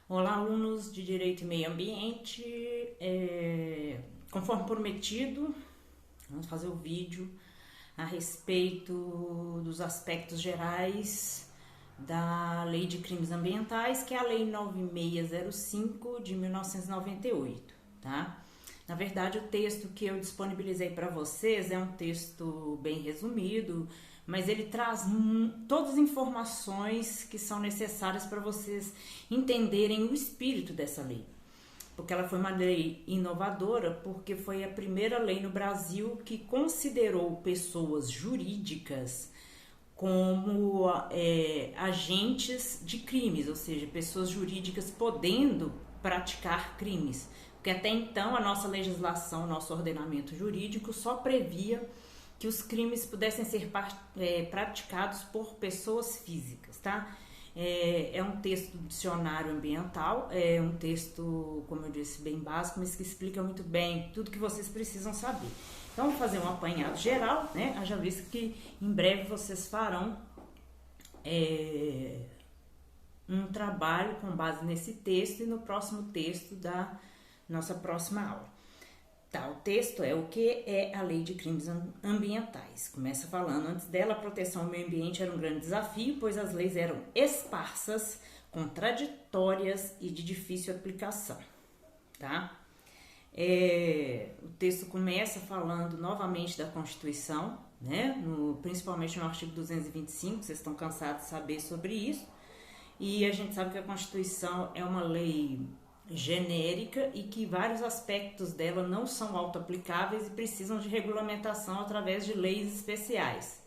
Olá, alunos de Direito e Meio Ambiente. Conforme prometido, vamos fazer o vídeo a respeito dos aspectos gerais da Lei de Crimes Ambientais, que é a Lei 9605 de 1998, tá? Na verdade, o texto que eu disponibilizei para vocês é um texto bem resumido, mas ele traz todas as informações que são necessárias para vocês entenderem o espírito dessa lei. Porque ela foi uma lei inovadora, porque foi a primeira lei no Brasil que considerou pessoas jurídicas como agentes de crimes, ou seja, pessoas jurídicas podendo praticar crimes. Porque até então a nossa legislação, o nosso ordenamento jurídico só previa que os crimes pudessem ser praticados por pessoas físicas, tá? É um texto do dicionário ambiental, é um texto, como eu disse, bem básico, mas que explica muito bem tudo que vocês precisam saber. Então, vou fazer um apanhado geral, né? Haja visto que em breve vocês farão um trabalho com base nesse texto e no próximo texto da nossa próxima aula. Tá, o texto é o que é a Lei de Crimes Ambientais. Começa falando, antes dela, a proteção ao meio ambiente era um grande desafio, pois as leis eram esparsas, contraditórias e de difícil aplicação, tá? O texto começa falando novamente da Constituição, né? Principalmente no artigo 225, vocês estão cansados de saber sobre isso. E a gente sabe que a Constituição é uma lei genérica e que vários aspectos dela não são auto-aplicáveis e precisam de regulamentação através de leis especiais.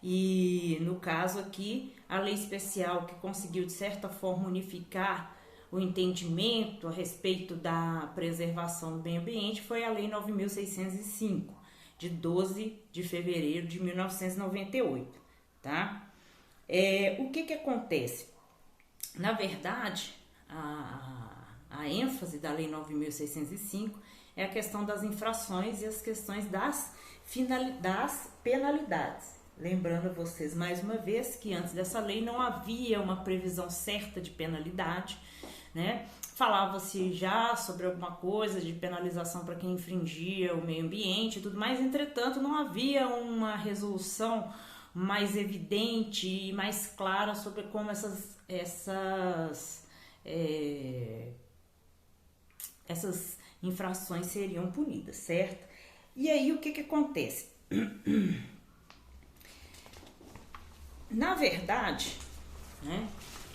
E no caso aqui, a lei especial que conseguiu de certa forma unificar o entendimento a respeito da preservação do meio ambiente foi a Lei 9.605, de 12 de fevereiro de 1998, tá? O que acontece? Na verdade, a ênfase da Lei 9.605 é a questão das infrações e as questões das penalidades. Lembrando a vocês mais uma vez que antes dessa lei não havia uma previsão certa de penalidade, né? Falava-se já sobre alguma coisa de penalização para quem infringia o meio ambiente e tudo mais, entretanto não havia uma resolução mais evidente e mais clara sobre como essas infrações seriam punidas, certo? E aí o que acontece? Na verdade, né,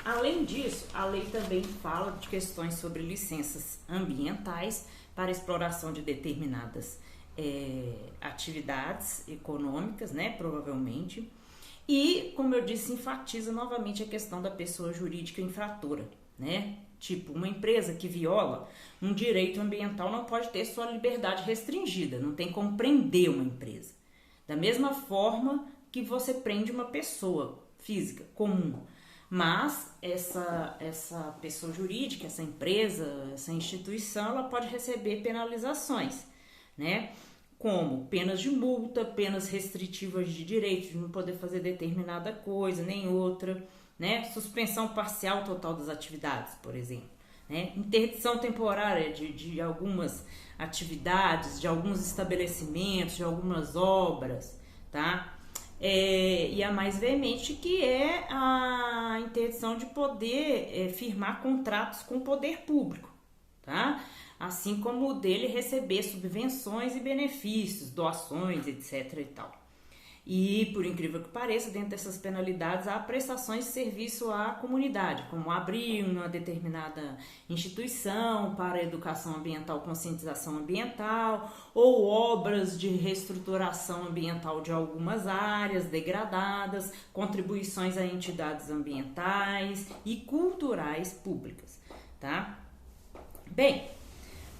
além disso, a lei também fala de questões sobre licenças ambientais para exploração de determinadas atividades econômicas, né, provavelmente. E, como eu disse, enfatiza novamente a questão da pessoa jurídica infratora, né? Tipo, uma empresa que viola um direito ambiental não pode ter sua liberdade restringida, não tem como prender uma empresa. Da mesma forma que você prende uma pessoa física comum. Mas essa pessoa jurídica, essa empresa, essa instituição, ela pode receber penalizações, né? Como penas de multa, penas restritivas de direito, de não poder fazer determinada coisa, nem outra, né? Suspensão parcial total das atividades, por exemplo, né? Interdição temporária de algumas atividades, de alguns estabelecimentos, de algumas obras, tá? E a mais veemente, que é a interdição de poder firmar contratos com o poder público, tá? Assim como o dele receber subvenções e benefícios, doações, etc. e tal. E, por incrível que pareça, dentro dessas penalidades há prestações de serviço à comunidade, como abrir uma determinada instituição para educação ambiental, conscientização ambiental, ou obras de reestruturação ambiental de algumas áreas degradadas, contribuições a entidades ambientais e culturais públicas, tá? Bem,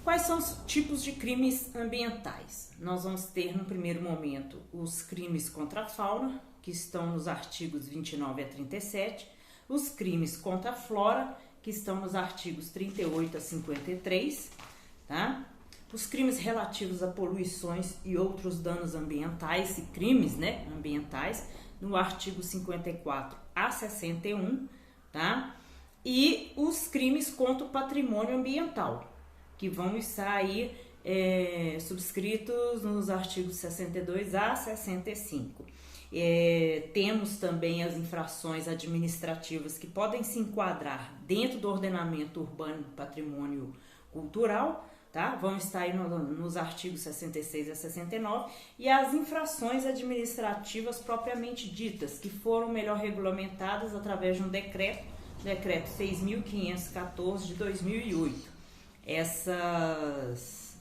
quais são os tipos de crimes ambientais? Nós vamos ter, no primeiro momento, os crimes contra a fauna, que estão nos artigos 29 a 37, os crimes contra a flora, que estão nos artigos 38 a 53, tá? Os crimes relativos a poluições e outros danos ambientais e crimes, né, ambientais, no artigo 54 a 61, tá? e os crimes contra o patrimônio ambiental, que vão estar aí subscritos nos artigos 62 a 65. Temos também as infrações administrativas que podem se enquadrar dentro do ordenamento urbano do patrimônio cultural, tá? Vão estar aí nos artigos 66 a 69, e as infrações administrativas propriamente ditas, que foram melhor regulamentadas através de um decreto 6.514 de 2008. Essas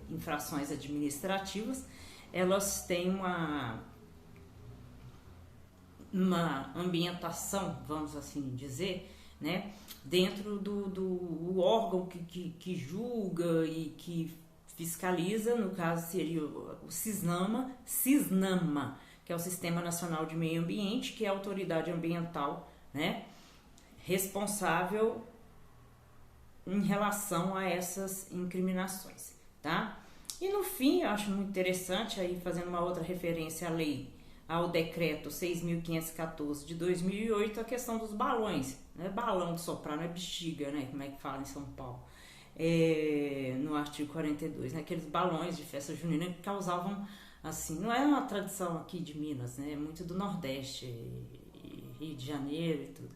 infrações administrativas, elas têm uma ambientação, vamos assim dizer, né, dentro do órgão que julga e que fiscaliza. No caso seria o CISNAMA, que é o Sistema Nacional de Meio Ambiente, que é a autoridade ambiental, né, responsável em relação a essas incriminações, tá? E no fim, eu acho muito interessante, aí fazendo uma outra referência à lei, ao decreto 6.514 de 2008, a questão dos balões. Não é balão de soprar, não é bexiga, né? Como é que fala em São Paulo? No artigo 42, né? Aqueles balões de festa junina que causavam, assim, não é uma tradição aqui de Minas, né? É muito do Nordeste, Rio de Janeiro e tudo.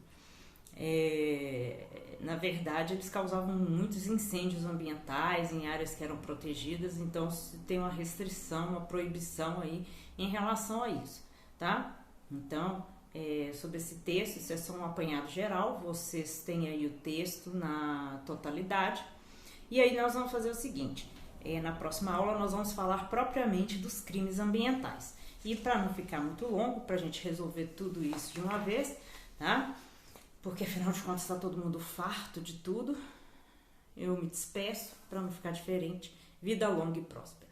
Na verdade, eles causavam muitos incêndios ambientais em áreas que eram protegidas, então tem uma restrição, uma proibição aí em relação a isso, tá? Então, sobre esse texto, isso é só um apanhado geral, vocês têm aí o texto na totalidade, e aí nós vamos fazer o seguinte, na próxima aula nós vamos falar propriamente dos crimes ambientais, e para não ficar muito longo, para a gente resolver tudo isso de uma vez, tá? Porque afinal de contas está todo mundo farto de tudo, eu me despeço para não ficar diferente. Vida longa e próspera.